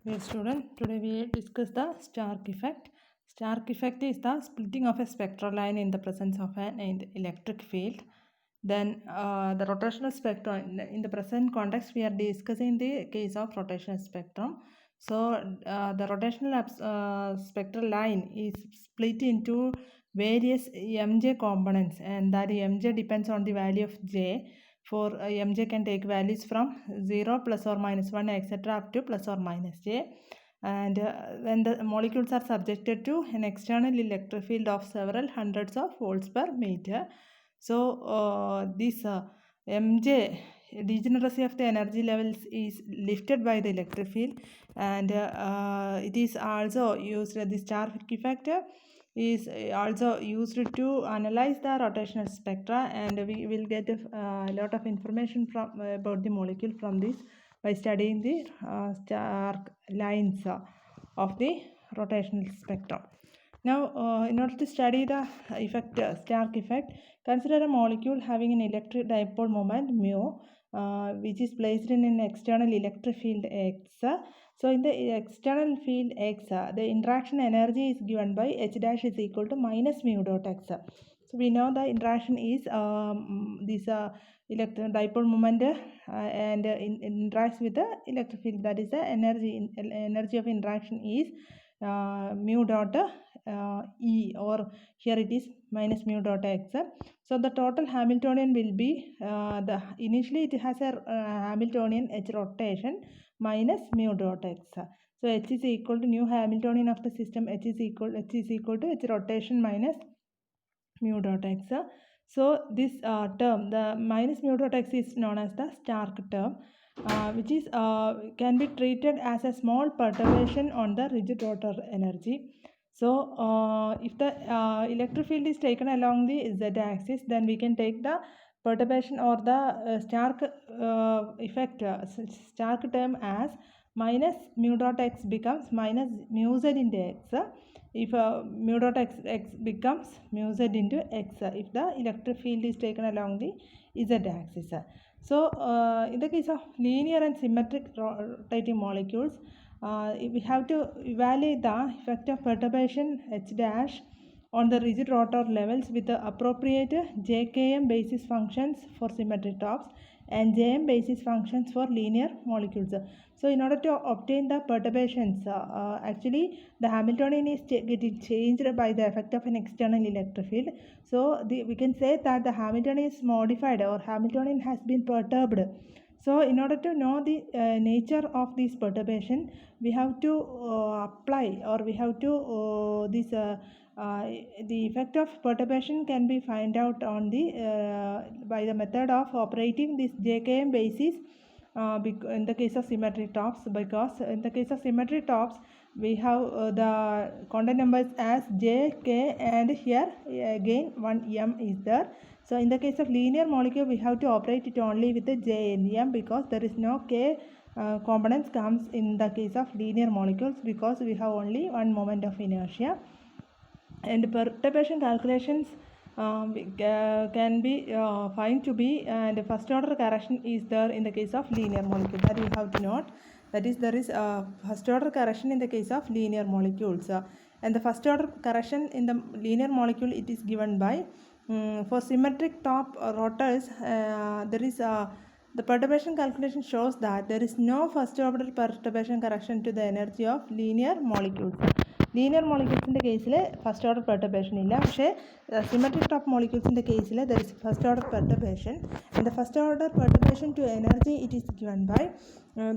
Dear student, today we discuss the Stark effect. Stark effect is the splitting of a spectral line in the presence of an electric field. Then the rotational spectrum, in the present context, we are discussing the case of rotational spectrum. So the rotational spectral line is split into various mj components, and that mj depends on the value of j. For mj can take values from 0 plus or minus 1 etc. up to plus or minus j, and when the molecules are subjected to an external electric field of several hundreds of volts per meter. So this mj degeneracy of the energy levels is lifted by the electric field, and it is also used, the Stark effect is also used to analyze the rotational spectra, and we will get a lot of information from about the molecule from this by studying the Stark lines of the rotational spectrum. Now, in order to study the effect, Stark effect, consider a molecule having an electric dipole moment mu, which is placed in an external electric field X. So, in the external field X, the interaction energy is given by H dash is equal to minus mu dot X. So, we know the interaction is this electron dipole moment and interacts with the electric field. That is the energy of interaction is mu dot E, or here it is minus mu dot X. So the total Hamiltonian will be initially it has a Hamiltonian H rotation minus mu dot X. So H is equal to new Hamiltonian of the system. H is equal to H rotation minus mu dot X. So this term, the minus mu dot X, is known as the Stark term, which is can be treated as a small perturbation on the rigid rotor energy. So if the electric field is taken along the z-axis, then we can take the perturbation or the Stark effect, Stark term, as minus mu dot x becomes minus mu z into x. If mu dot x becomes mu z into x if the electric field is taken along the z-axis. So in the case of linear and symmetric rotating molecules, we have to evaluate the effect of perturbation H dash on the rigid rotor levels with the appropriate JKM basis functions for symmetric tops and Jm basis functions for linear molecules. So in order to obtain the perturbations, actually the Hamiltonian is getting changed by the effect of an external electric field. So we can say that the Hamiltonian is modified, or Hamiltonian has been perturbed. So in order to know the nature of this perturbation, we have to apply, or we have to the effect of perturbation can be find out on the by the method of operating this JKM basis in the case of symmetric tops, because in the case of symmetric tops we have the quantum numbers as J, K, and here again one M is there. So in the case of linear molecule, we have to operate it only with the J and M, because there is no K components comes in the case of linear molecules, because we have only one moment of inertia. And perturbation calculations can be found to be, and first order correction is there in the case of linear molecule, that you have to note. That is, there is first order correction in the case of linear molecules, and the first order correction in the linear molecule, it is given by for symmetric top rotors, there is the perturbation calculation shows that there is no first order perturbation correction to the energy of linear molecules. Linear molecules in the case first order perturbation illa, പക്ഷേ symmetric top molecules in the case there is first order perturbation, and the first order perturbation to energy, it is given by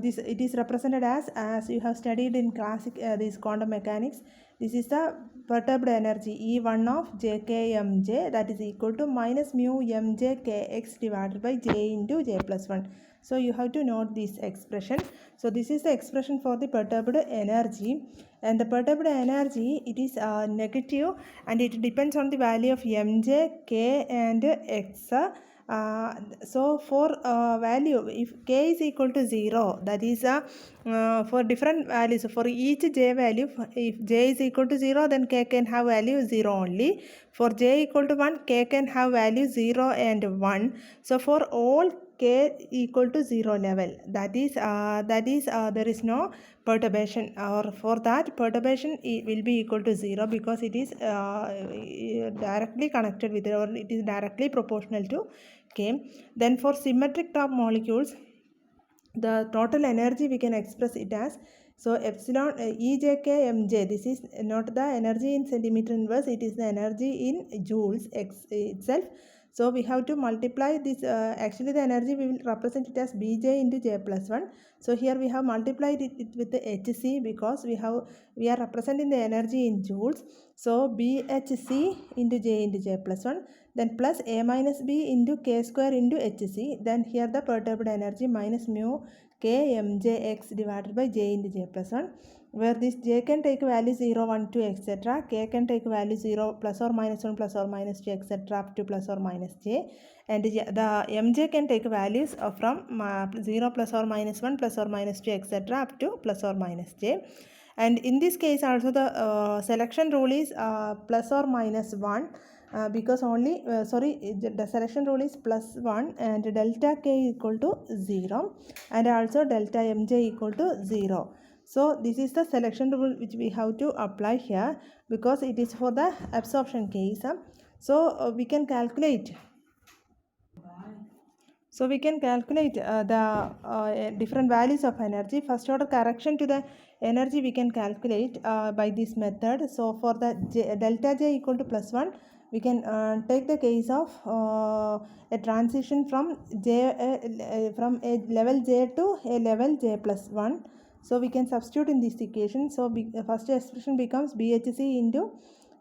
this, it is represented as you have studied in classic this quantum mechanics. This is the perturbed energy E1 of jkmj, that is equal to minus mu mj kx divided by j into j plus 1. So you have to note this expression. So this is the expression for the perturbed energy, and the perturbed energy, it is negative, and it depends on the value of mj, k, and x. So for value, if k is equal to 0, that is for different values, for each j value, if j is equal to 0, then k can have value 0 only. For j equal to 1, k can have value 0 and 1. So for all K equal to 0 level. That is there is no perturbation, or for that perturbation will be equal to 0 because it is directly connected with it, or it is directly proportional to K. Then for symmetric top molecules, the total energy we can express it as, so epsilon Ejk mj, this is not the energy in centimeter inverse, it is the energy in joules itself. So we have to multiply this, actually the energy we will represent it as Bj into J plus 1. So here we have multiplied it with the Hc because we are representing the energy in joules. So Bhc into J into J plus 1, then plus A minus B into K square into Hc. Then here the perturbed energy minus mu K mjx divided by J into J plus 1, where this J can take value 0, 1, 2, etc. K can take value 0, plus or minus 1, plus or minus 2, etc. up to plus or minus J. And the mj can take values from 0, plus or minus 1, plus or minus 2, etc. up to plus or minus J. And in this case also the selection rule is plus or minus 1. Because only the selection rule is plus 1 and delta K equal to 0 and also delta mj equal to 0. So this is the selection rule which we have to apply here because it is for the absorption case. So we can calculate. So we can calculate the different values of energy. First order correction to the energy we can calculate by this method. So for the delta J equal to plus 1, we can take the case of a transition from from a level J to a level J plus 1. So we can substitute in this equation. So first expression becomes BHC into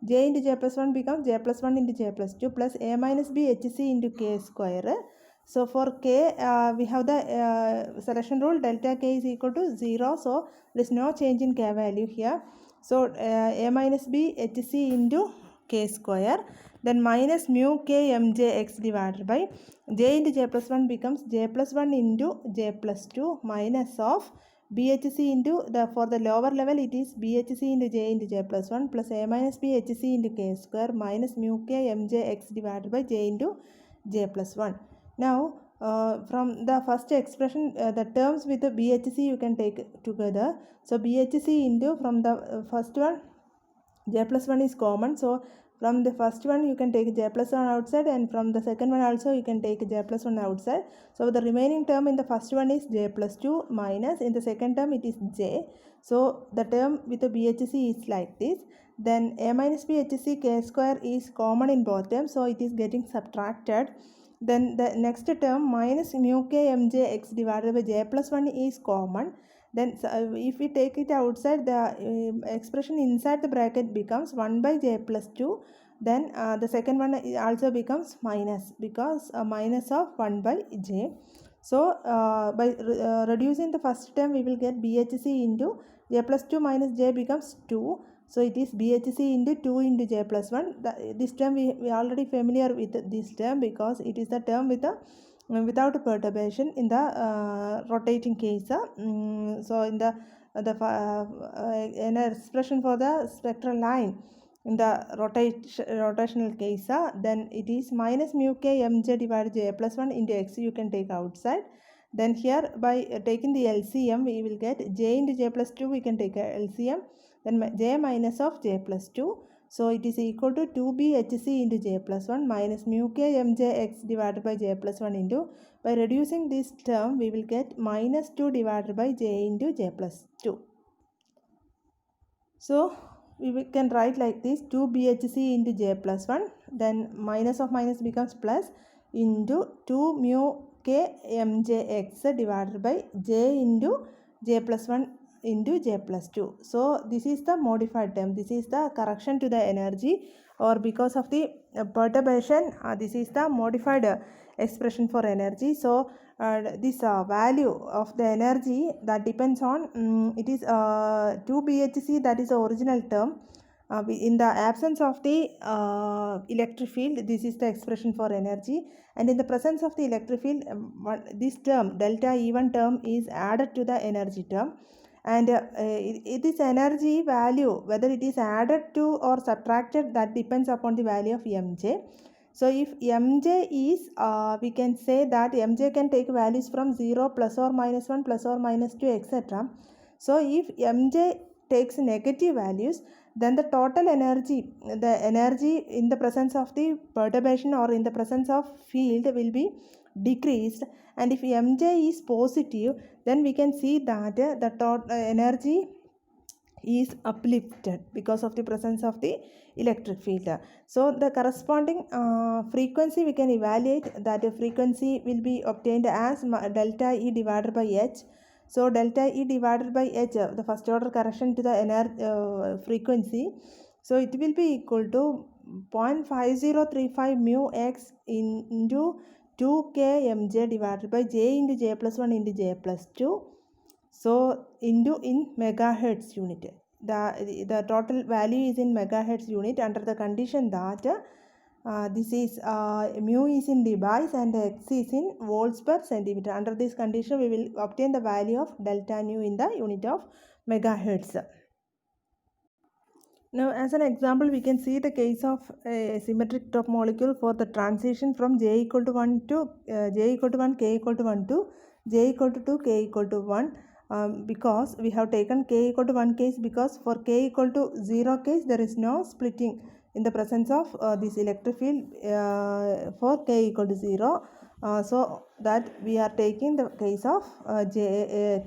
J into J plus 1 becomes J plus 1 into J plus 2 plus A minus B HC into K square. So for K, we have the selection rule, delta K is equal to 0. So there is no change in K value here. So A minus B HC into K square. Then minus mu K mjx divided by J into J plus 1 becomes J plus 1 into J plus 2 minus of BHC into for the lower level it is BHC into J into J plus 1 plus A minus B HC into K square minus mu K mjx divided by J into J plus 1. Now from the first expression, the terms with the BHC you can take together. So BHC into, from the first one J plus 1 is common. So from the first one you can take J plus 1 outside, and from the second one also you can take J plus 1 outside. So the remaining term in the first one is J plus 2 minus, in the second term it is J. So the term with the BHC is like this. Then A minus B HC K square is common in both terms, so it is getting subtracted. Then the next term minus mu K mj x divided by J plus 1 is common. Then if we take it outside, the expression inside the bracket becomes 1 by J plus 2. Then the second one also becomes minus, because minus of 1 by J. So by reducing the first term we will get BHC into J plus 2 minus J becomes 2. So it is BHC into 2 into J plus 1. This term we already familiar with this term because it is the term with the without perturbation in the rotating case. So in the an expression for the spectral line in the rotational case, then it is minus mu K mj divided J plus 1 into x you can take outside. Then here by taking the LCM we will get J into J plus 2, we can take a LCM, then J minus of J plus 2. So it is equal to 2BHC into J plus 1 minus mu K mjx divided by J plus 1 into, by reducing this term we will get minus 2 divided by J into J plus 2. So we can write like this, 2BHC into J plus 1, then minus of minus becomes plus, into 2 mu K mjx divided by J into J plus 1 into J plus 2. So this is the modified term, this is the correction to the energy, or because of the perturbation this is the modified expression for energy. So this value of the energy that depends on it is 2BHC, that is the original term. In the absence of the electric field, this is the expression for energy, and in the presence of the electric field, this term delta E1 term is added to the energy term, and it is energy value, whether it is added to or subtracted, that depends upon the value of mj. So if mj is, we can say that mj can take values from 0, plus or minus 1, plus or minus 2, etc. So if mj takes negative values, then the total energy, the energy in the presence of the perturbation or in the presence of field will be decreased. And if mj is positive, then we can see that the total energy is uplifted because of the presence of the electric field. So the corresponding frequency we can evaluate, that frequency will be obtained as delta E divided by H. So delta E divided by H, the first order correction to the frequency, so it will be equal to 0.5035 mu x into 2k mj divided by j into j plus 1 into j plus 2. So into in megahertz unit. The total value is in megahertz unit under the condition that this is mu is in dBs and x is in volts per centimeter. Under this condition, we will obtain the value of delta nu in the unit of megahertz. Now, as an example, we can see the case of a symmetric top molecule for the transition from j equal to 1 to j equal to 1, k equal to 1 to j equal to 2, k equal to 1. Because we have taken k equal to 1 case, because for k equal to 0 case, there is no splitting in the presence of this electric field for k equal to 0. So that we are taking the case of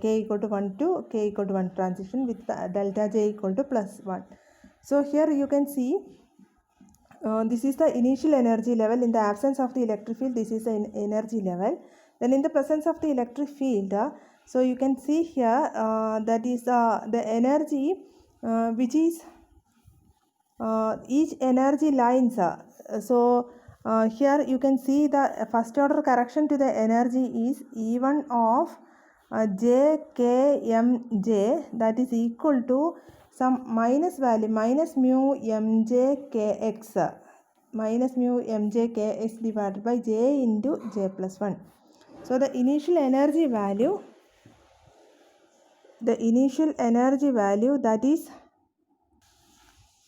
k equal to 1 to k equal to 1 transition with delta j equal to plus 1. So here you can see this is the initial energy level. In the absence of the electric field, this is the energy level. Then in the presence of the electric field, so you can see here that is the energy which is each energy lines. So here you can see the first order correction to the energy is E1 of j k m j, that is equal to some minus value minus mu mj kx, minus mu mj kx divided by j into j plus 1. So the initial energy value that is,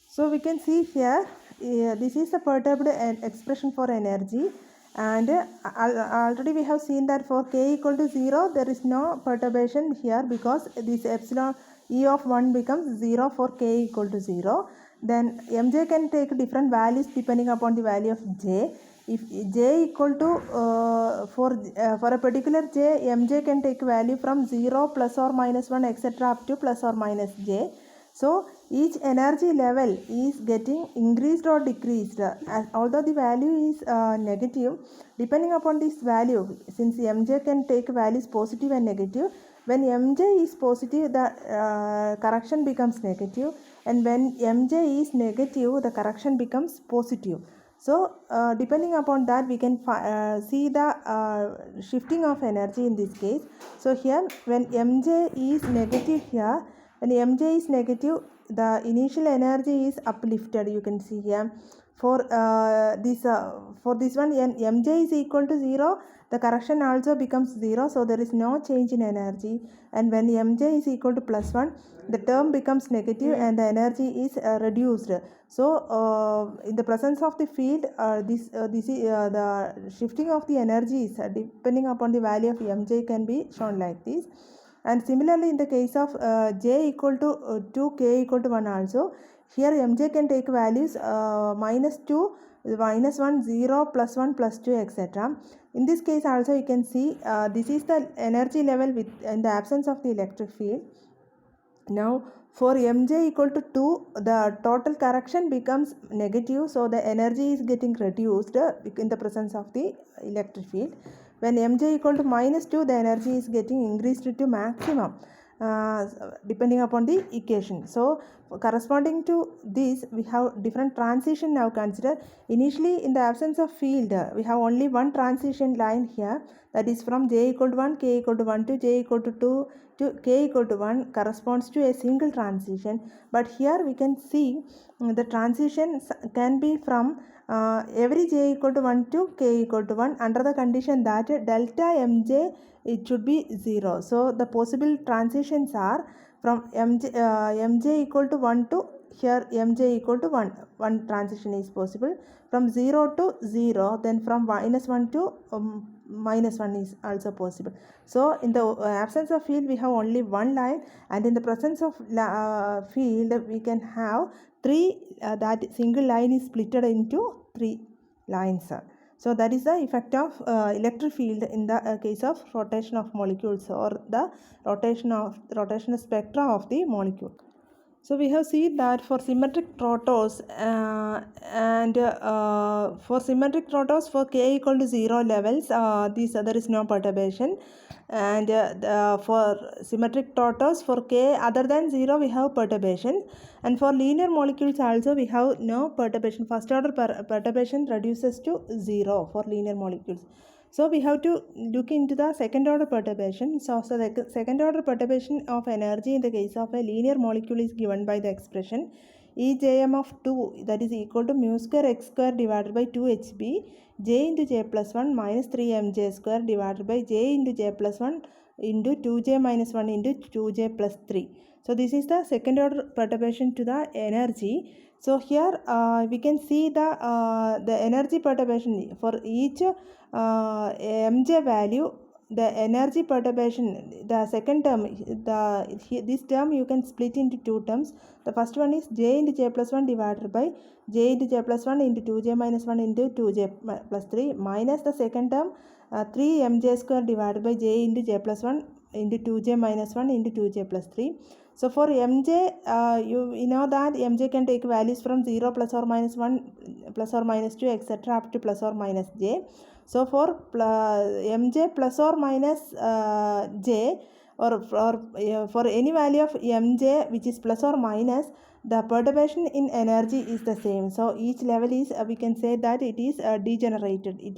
so we can see here this is the perturbed expression for energy, and already we have seen that for k equal to 0 there is no perturbation here, because this epsilon E of 1 becomes 0 for k equal to 0. Then mj can take different values depending upon the value of j. If j equal to for a particular j, mj can take value from 0, plus or minus 1, etc. up to plus or minus j. So each energy level is getting increased or decreased, although the value is negative. Depending upon this value, since mj can take values positive and negative, when mj is positive, the correction becomes negative, and when mj is negative, the correction becomes positive. So depending upon that, we can see the shifting of energy in this case. So here when mj is negative, here when mj is negative, the initial energy is uplifted. You can see here for this one, mj is equal to 0, the correction also becomes 0, so there is no change in energy. And when mj is equal to plus 1, the term becomes negative and the energy is reduced. So in the presence of the field, this is the shifting of the energies depending upon the value of mj can be shown like this. And similarly, in the case of j equal to 2, k equal to 1 also, here mj can take values minus 2, minus 1, 0, plus 1, plus 2, etc. In this case also you can see this is the energy level with in the absence of the electric field. Now for mj equal to 2, the total correction becomes negative, so the energy is getting reduced in the presence of the electric field. When mj equal to minus 2, the energy is getting increased to maximum depending upon the equation. So corresponding to this, we have different transition now consider. Initially, in the absence of field, we have only one transition line here, that is from j equal to 1, k equal to 1 to j equal to 2 to k equal to 1 corresponds to a single transition. But here we can see the transitions can be from every j equal to 1 to k equal to 1 under the condition that delta mj, it should be 0. So the possible transitions are from mj equal to 1 to here mj equal to 1. One transition is possible. From 0 to 0, then from -1 to -1 is also possible. So in the absence of field we have only one line, and in the presence of field we can have three, that single line is splitted into three lines. So that is the effect of electric field in the case of rotation of molecules, or the rotational spectra of the molecule. So we have seen that for symmetric rotors for symmetric rotors for k equal to 0 levels, there is no perturbation, and for symmetric rotors for k other than 0 we have perturbation, and for linear molecules also we have no perturbation. First order perturbation reduces to 0 for linear molecules. So we have to look into the second order perturbation. So the second order perturbation of energy in the case of a linear molecule is given by the expression Ejm of 2, that is equal to mu square x square divided by 2hb j into j plus 1 minus 3mj square divided by j into j plus 1 into 2j minus 1 into 2j plus 3. So this is the second order perturbation to the energy. So here we can see the energy perturbation for each mj value. The energy perturbation, the second term, this term you can split into two terms. The first one is j into j plus 1 divided by j into j plus 1 into 2j minus 1 into 2j plus 3 minus the second term 3mj square divided by j into j plus 1 into 2j minus 1 into 2j plus 3. So for mj, you know that mj can take values from 0 plus or minus 1 plus or minus 2 etc. up to plus or minus j. So for mj plus or minus j, or for any value of mj which is plus or minus, the perturbation in energy is the same. So each level is we can say that it is degenerated. It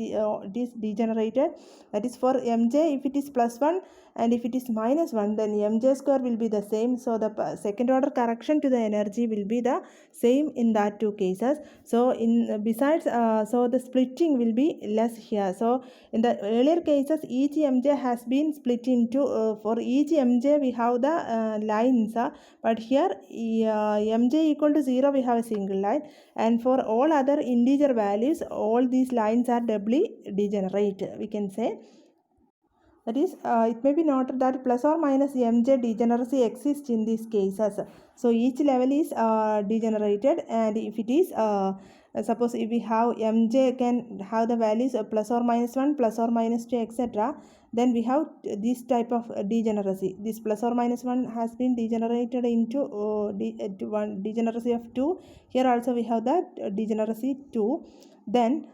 is degenerated. That is for mj, if it is plus 1 and if it is minus 1, then mj square will be the same. So the second order correction to the energy will be the same in that two cases. So in besides so the splitting will be less here. So in the earlier cases each mj has been split into for each mj we have the lines, but here mj equal to 0 we have a single line, and for all other integer values all these lines are doubly degenerate, we can say. That is, it may be noted that plus or minus mj degeneracy exists in these cases. So each level is degenerated, and if it is suppose if we have mj can have the values of plus or minus 1, plus or minus 2 etc., then we have this type of degeneracy. This plus or minus 1 has been degenerated into one degeneracy of 2. Here also we have that degeneracy 2. Then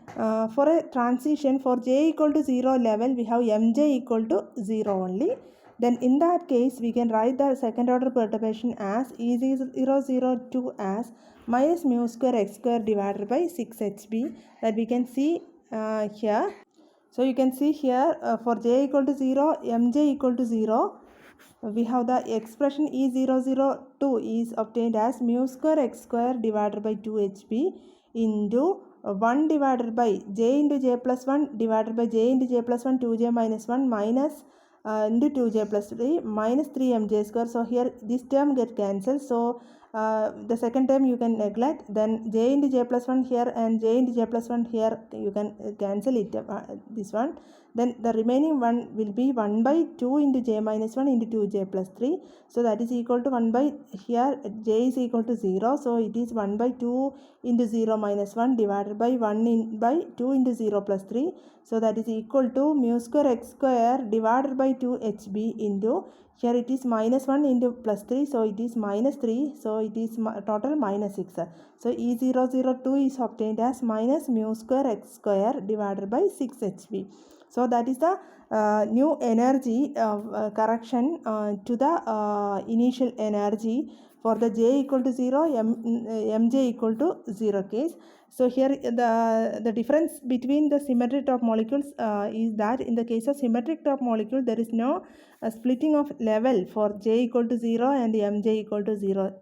for a transition for j equal to 0 level we have mj equal to 0 only. Then in that case we can write the second order perturbation as E002 as minus mu square x square divided by 6hb, that we can see here. So you can see here for j equal to 0, mj equal to 0, we have the expression E002 is obtained as mu square x square divided by 2hb into 1 divided by j into j plus 1 divided by j into j plus 1 2j minus 1 minus into 2j plus 3 minus 3mj square. So here this term get cancelled. So the second term you can neglect. Then j into j plus 1 here and j into j plus 1 here, you can cancel it, this one. Then the remaining one will be 1 by 2 into j minus 1 into 2j plus 3. So that is equal to 1 by, here j is equal to 0. So it is 1 by 2 into 0 minus 1 divided by 1 by 2 into 0 plus 3. So that is equal to mu square x square divided by 2hb into, here it is minus 1 into plus 3. So it is minus 3. So it is total minus 6. So E002 is obtained as minus mu square x square divided by 6hb. So that is the new energy correction to the initial energy for the j equal to 0, mj equal to 0 case. So here the difference between the symmetric top molecules is that in the case of symmetric top molecule there is no splitting of level for j equal to 0 and mj equal to 0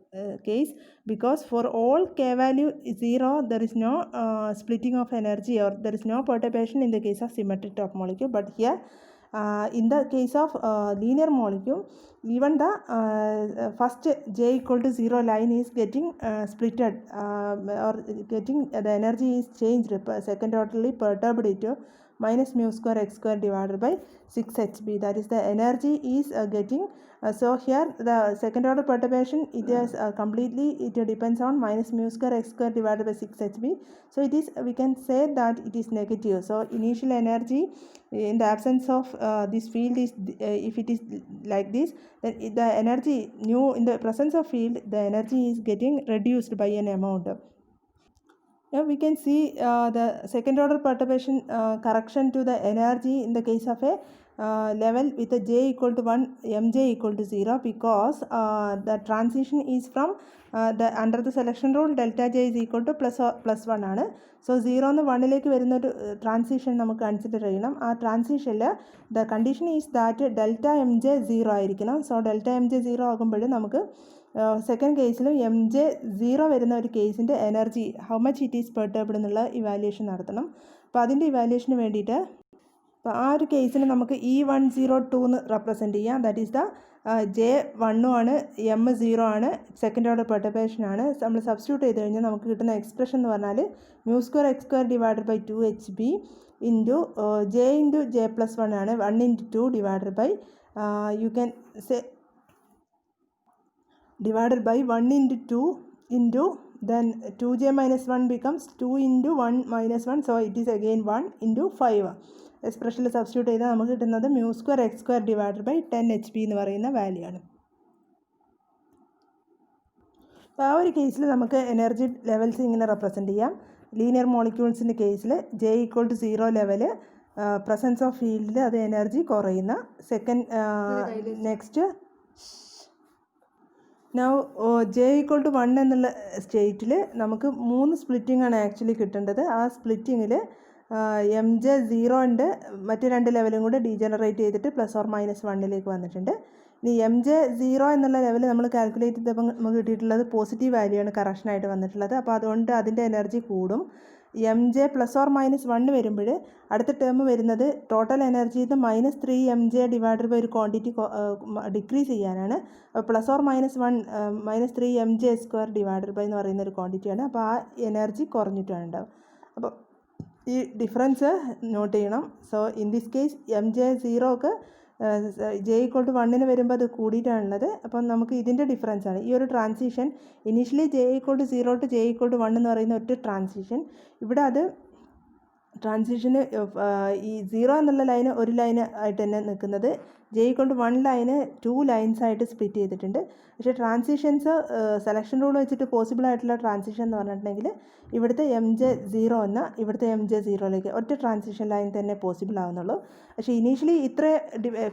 case, because for all k value 0 there is no splitting of energy, or there is no perturbation in the case of symmetric top molecule. But here in the case of linear molecule, even the first j equal to 0 line is getting splitted or getting the energy is changed second orderly perturbed to minus mu square x square divided by 6 hb. That is the energy is getting so here the second order perturbation it is completely it depends on minus mu square x square divided by 6 hb. So it is we can say that it is negative. So initial energy in the absence of this field is if it is like this, then the energy nu in the presence of field the energy is getting reduced by an amount. Now we can see the second order perturbation correction to the energy in the case of a level with a j equal to 1 mj equal to 0 because the transition is from the under the selection rule delta j is equal to plus 1 ആണ്. So 0 നിന്ന് 1ലേക്ക് വരുന്നൊരു transition നമുക്ക് consider ചെയ്യണം. ആ ട്രാൻസിഷനിൽ the condition is that delta M J 0 ആയിരിക്കണം. So delta M J 0 ആകുമ്പോൾ നമുക്ക് സെക്കൻഡ് കേസിലും എം ജെ 0 വരുന്ന ഒരു കേസിൻ്റെ energy how much it is perturbed എന്നുള്ള ഇവാലുവേഷൻ നടത്തണം. അപ്പോൾ അതിൻ്റെ ഇവാലുവേഷന് വേണ്ടിയിട്ട് അപ്പോൾ ആ ഒരു കേസിന് നമുക്ക് E102 എന്ന് റെപ്രസെൻറ്റ് ചെയ്യാം. ദാറ്റ് ഈസ് ദ ജെ 1 ആണ് എം 0 ആണ് സെക്കൻഡ് ഓർഡർ പെർട്ടർബേഷൻ ആണ്. നമ്മൾ സബ്സ്റ്റിറ്റ്യൂട്ട് ചെയ്ത് കഴിഞ്ഞാൽ നമുക്ക് കിട്ടുന്ന എക്സ്പ്രഷൻ എന്ന് പറഞ്ഞാൽ mu square x square divided by 2 hb into j plus 1 ആണ് 1 into 2 divided by you can say divided by 1 into 2 into then 2j minus 1 becomes 2 into 1 minus 1, so it is again 1 into 5. എക്സ്പ്രഷനിൽ substitute ചെയ്താൽ നമുക്ക് കിട്ടുന്നത് mu square x square divided by 10 hb എന്ന് പറയുന്ന value ആണ്. അപ്പോൾ ആ ഒരു കേസിൽ നമുക്ക് എനർജി ലെവൽസ് ഇങ്ങനെ റെപ്രസെൻറ്റ് ചെയ്യാം. ലീനിയർ മോളിക്യൂൾസിൻ്റെ കേസിൽ J equal to 0 level presence of ഫീൽഡിൽ അത് എനർജി കുറയുന്ന. Second next now J equal to 1 എന്നുള്ള സ്റ്റേറ്റിൽ നമുക്ക് 3 സ്പ്ലിറ്റിംഗ് ആണ് ആക്ച്വലി കിട്ടേണ്ടത്. ആ സ്പ്ലിറ്റിങ്ങിൽ എം ജെ 0 ഉണ്ട്, മറ്റ് 2 ലെവലും കൂടെ ഡീജനറേറ്റ് ചെയ്തിട്ട് പ്ലസ് ഓർ മൈനസ് 1ലേക്ക് വന്നിട്ടുണ്ട്. ഇനി എം ജെ 0 എന്നുള്ള ലെവൽ നമ്മൾ കാൽക്കുലേറ്റ് ചെയ്തപ്പോൾ നമുക്ക് കിട്ടിയിട്ടുള്ളത് പോസിറ്റീവ് വാല്യൂ ആണ് കറക്ഷനായിട്ട് വന്നിട്ടുള്ളത്. അപ്പോൾ അതുകൊണ്ട് അതിൻ്റെ എനർജി കൂടും. M J plus or minus 1 വരുമ്പോൾ അടുത്ത ടേം വരുന്നത് ടോട്ടൽ എനർജിയിൽ നിന്ന് -3 എം ജെ ഡിവൈഡഡ് ബൈ ഒരു ക്വാണ്ടിറ്റി ഡിക്രീസ് ചെയ്യാനാണ്. അപ്പോൾ plus or minus 1 -3 M J square divided by എന്ന് പറയുന്ന ഒരു ക്വാണ്ടിറ്റിയാണ്. അപ്പോൾ ആ എനർജി കുറഞ്ഞിട്ടാണ് ഉണ്ടാവും. അപ്പോൾ ഈ ഡിഫറൻസ് നോട്ട് ചെയ്യണം. So in this case M J 0ക്ക് ജെ ഈക്വൾ ടു 1 വരുമ്പോൾ അത് കൂടിയിട്ടാണുള്ളത്. അപ്പം നമുക്ക് ഇതിൻ്റെ ഡിഫറൻസ് ആണ് ഈ ഒരു transition. Initially J equal to 0 to J equal to 1 എന്ന് പറയുന്ന ഒറ്റ ട്രാൻസിഷൻ. ഇവിടെ അത് ട്രാൻസിഷന് ഈ 0 എന്നുള്ള ലൈന് ഒരു ലൈൻ ആയിട്ട് തന്നെ നിൽക്കുന്നത്. J equal to 1 line 2 lines ആയിട്ട് സ്പ്ലിറ്റ് ചെയ്തിട്ടുണ്ട്. പക്ഷേ ട്രാൻസിഷൻസ് സെലക്ഷൻ റൂൾ വെച്ചിട്ട് പോസിബിൾ ആയിട്ടുള്ള ട്രാൻസിഷൻ എന്ന് പറഞ്ഞിട്ടുണ്ടെങ്കിൽ ഇവിടുത്തെ എം ജെ 0 എന്ന ഇവിടുത്തെ എം ജെ 0ലേക്ക് ഒറ്റ ട്രാൻസിഷൻ ലൈൻ തന്നെ പോസിബിൾ ആവുന്നുള്ളൂ. പക്ഷേ ഇനീഷ്യലി ഇത്ര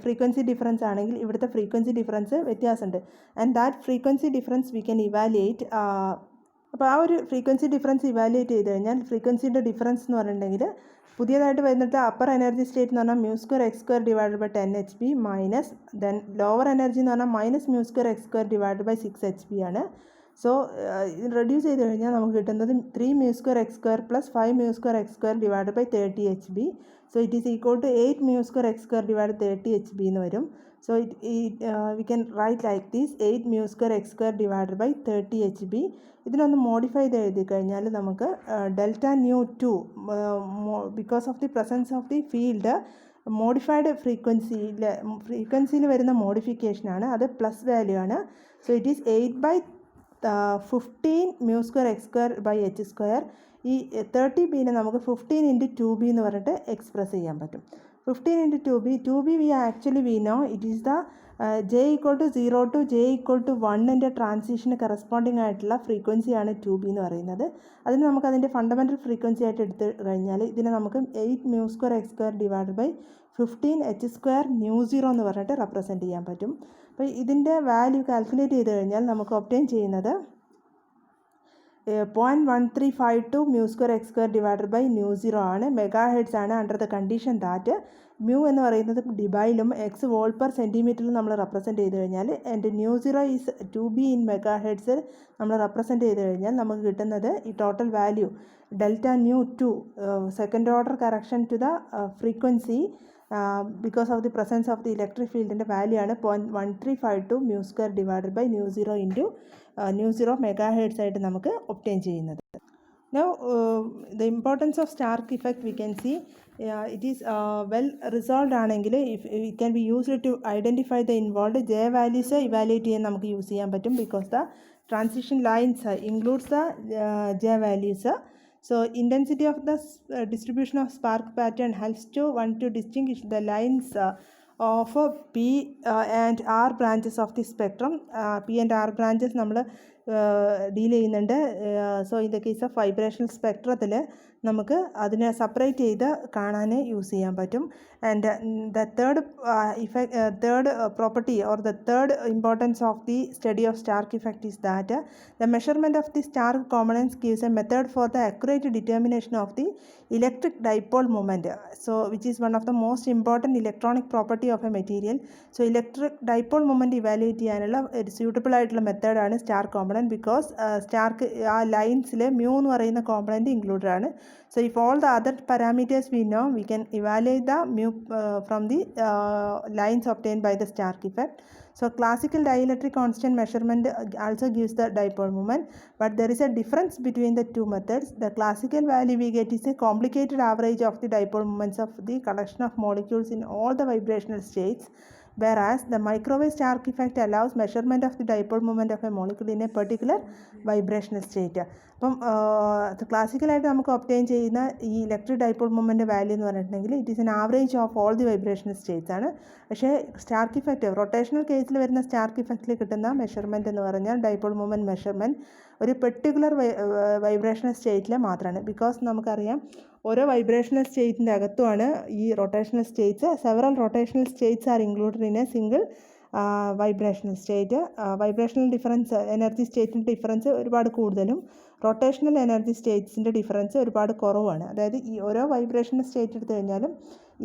ഫ്രീക്വൻസി ഡിഫറൻസ് ആണെങ്കിൽ ഇവിടുത്തെ ഫ്രീക്വൻസി ഡിഫറൻസ് വ്യത്യാസമുണ്ട്. And that frequency difference we can evaluate. അപ്പോൾ ആ ഒരു ഫ്രീക്വൻസി ഡിഫറൻസ് ഇവാലുവേറ്റ് ചെയ്ത് കഴിഞ്ഞാൽ ഫ്രീക്വൻസിൻ്റെ ഡിഫറൻസ് എന്ന് പറഞ്ഞിട്ടുണ്ടെങ്കിൽ പുതിയതായിട്ട് വരുന്നിട്ട് അപ്പർ എനർജി സ്റ്റേറ്റ് എന്ന് പറഞ്ഞാൽ mu square x square divided by 10 hb minus then lower energy എന്ന് പറഞ്ഞാൽ minus mu square x square divided by 6 hb ആണ്. സോ ഇത് റെഡ്യൂസ് ചെയ്ത് കഴിഞ്ഞാൽ നമുക്ക് കിട്ടുന്നത് 3 mu square x square plus 5 mu square x square divided by 30 hb. So it is equal to 8 mu square x square divided by 30 hb എന്ന് വരും. So we can write like this 8 mu square x square divided by 30 hb. ഇതിനൊന്ന് modify ചെയ്ത് എഴുതി കഴിഞ്ഞാൽ നമുക്ക് delta nu 2 because of the presence of the field modified ഫ്രീക്വൻസിയിൽ വരുന്ന മോഡിഫിക്കേഷനാണ്. അത് പ്ലസ് വാല്യൂ ആണ്. So it is 8/15 mu square x square by h square. ഈ 30b നമുക്ക് 15 into 2b എന്ന് പറഞ്ഞിട്ട് എക്സ്പ്രസ് ചെയ്യാൻ പറ്റും. 15 into 2b we know it is the j equal to 0 to j equal to 1ൻ്റെ ട്രാൻസിഷന് കറസ്പോണ്ടിങ് ആയിട്ടുള്ള ഫ്രീക്വൻസിയാണ് 2b എന്ന് പറയുന്നത്. അതിന് നമുക്ക് അതിൻ്റെ ഫണ്ടമെൻ്റൽ ഫ്രീക്വൻസി ആയിട്ട് എടുത്ത് കഴിഞ്ഞാൽ ഇതിനെ നമുക്ക് 8 mu square x square divided by 15 h square mu 0 എന്ന് പറഞ്ഞിട്ട് റെപ്രസെൻറ്റ് ചെയ്യാൻ പറ്റും. അപ്പോൾ ഇതിൻ്റെ വാല്യൂ കാൽക്കുലേറ്റ് ചെയ്ത് കഴിഞ്ഞാൽ നമുക്ക് ഒബ്റ്റെയിൻ ചെയ്യുന്നത് 0.1352 mu square x square divided by mu 0 ആണ്. മെഗാ ഹെഡ്സ് ആണ് under the condition that mu എന്ന് പറയുന്നത് ഡിബൈലും എക്സ് വോൾട്ട് പെർ സെൻറ്റിമീറ്ററിൽ നമ്മൾ റെപ്രസെൻറ്റ് ചെയ്ത് കഴിഞ്ഞാൽ and mu 0 is 2b in megahertz നമ്മൾ റെപ്രസെൻറ്റ് ചെയ്ത് കഴിഞ്ഞാൽ നമുക്ക് കിട്ടുന്നത് ഈ total value delta nu 2 second order correction to the frequency because of the presence of the electric field in the value ആണ് 0.1352 mu square divided by nu 0 into nu 0 megahertz ആയിട്ട് നമുക്ക് obtain ചെയ്യുന്നത്. Now the importance of Stark effect we can see it is well resolved ആണെങ്കിൽ it can be used to identify the involved J values evaluate ചെയ്യാൻ നമുക്ക് use ചെയ്യാൻ പറ്റും because the transition lines includes the J values. So intensity of the distribution of spark pattern helps to distinguish the lines of P and R branches of the spectrum. P and R branches നമ്മൾ deal ചെയ്യുന്നുണ്ട്. So in the case of vibrational സ്പെക്ട്രത്തിൽ നമുക്ക് അതിനെ separate ചെയ്ത് കാണാൻ use ചെയ്യാൻ പറ്റും. And the third property or the third importance of the study of Stark effect is that the measurement of the Stark components gives a method for the accurate determination of the electric dipole moment, so which is one of the most important electronic property of a material. So electric dipole moment evaluate ചെയ്യാനുള്ള ഒരു suitable ആയിട്ടുള്ള method ആണ് star component because Stark ആ ലൈൻസിൽ mu എന്ന് പറയുന്ന component included ആണ്. So if all the other parameters we know, we can evaluate the mu from the lines obtained by the Stark effect. So classical dielectric constant measurement also gives the dipole moment, but there is a difference between the two methods. The classical value we get is a complicated average of the dipole moments of the collection of molecules in all the vibrational states, whereas the microwave Stark effect allows measurement of the dipole moment of a molecule in a particular vibrational state. അപ്പം ക്ലാസിക്കലായിട്ട് നമുക്ക് obtain ചെയ്യുന്ന ഈ electric dipole moment value എന്ന് പറഞ്ഞിട്ടുണ്ടെങ്കിൽ it is N average of all the vibrational States ആണ്. പക്ഷേ Stark effect rotational കേസിൽ വരുന്ന സ്റ്റാർക്ക് ഇഫക്റ്റിൽ കിട്ടുന്ന മെഷർമെൻറ്റ് എന്ന് പറഞ്ഞാൽ ഡൈപോൾ മൊമെൻറ്റ് മെഷർമെൻറ്റ് ഒരു പെർട്ടിക്കുലർ വൈബ്രേഷണൽ സ്റ്റേറ്റിൽ മാത്രമാണ്. ബിക്കോസ് നമുക്കറിയാം ഓരോ വൈബ്രേഷണൽ സ്റ്റേറ്റിൻ്റെ അകത്തുമാണ് ഈ rotational states. Several rotational states are included in a single vibrational state. Vibrational difference energy സ്റ്റേറ്റിൻ്റെ ഡിഫറൻസ് ഒരുപാട് കൂടുതലും റൊട്ടേഷണൽ എനർജി സ്റ്റേറ്റ്സിൻ്റെ ഡിഫറൻസ് ഒരുപാട് കുറവാണ്. അതായത് ഈ ഓരോ വൈബ്രേഷണൽ സ്റ്റേറ്റ് എടുത്തു കഴിഞ്ഞാലും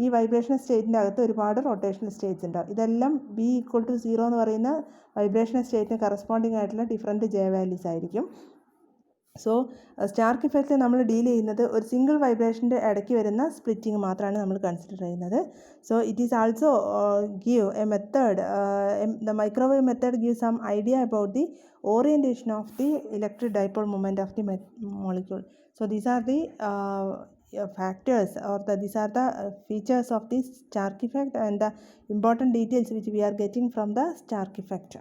ഈ വൈബ്രേഷണൽ സ്റ്റേറ്റിൻ്റെ അകത്ത് ഒരുപാട് റൊട്ടേഷണൽ സ്റ്റേറ്റ്സ് ഉണ്ടാവും. ഇതെല്ലാം B=0 എന്ന് പറയുന്ന വൈബ്രേഷണൽ സ്റ്റേറ്റിന് കറസ്പോണ്ടിങ് ആയിട്ടുള്ള ഡിഫറൻറ്റ് J വാല്യൂസ് ആയിരിക്കും. സോ സ്റ്റാർക്ക് ഇഫക്റ്റിൽ നമ്മൾ ഡീൽ ചെയ്യുന്നത് ഒരു സിംഗിൾ വൈബ്രേഷൻ്റെ ഇടയ്ക്ക് വരുന്ന സ്പ്ലിറ്റിങ് മാത്രമാണ് നമ്മൾ കൺസിഡർ ചെയ്യുന്നത്. So it is also give a method, the microwave method give some idea about the orientation of the electric dipole moment of the molecule. So these are the factors or these are the features of the Stark effect and the important details which we are getting from the Stark effect.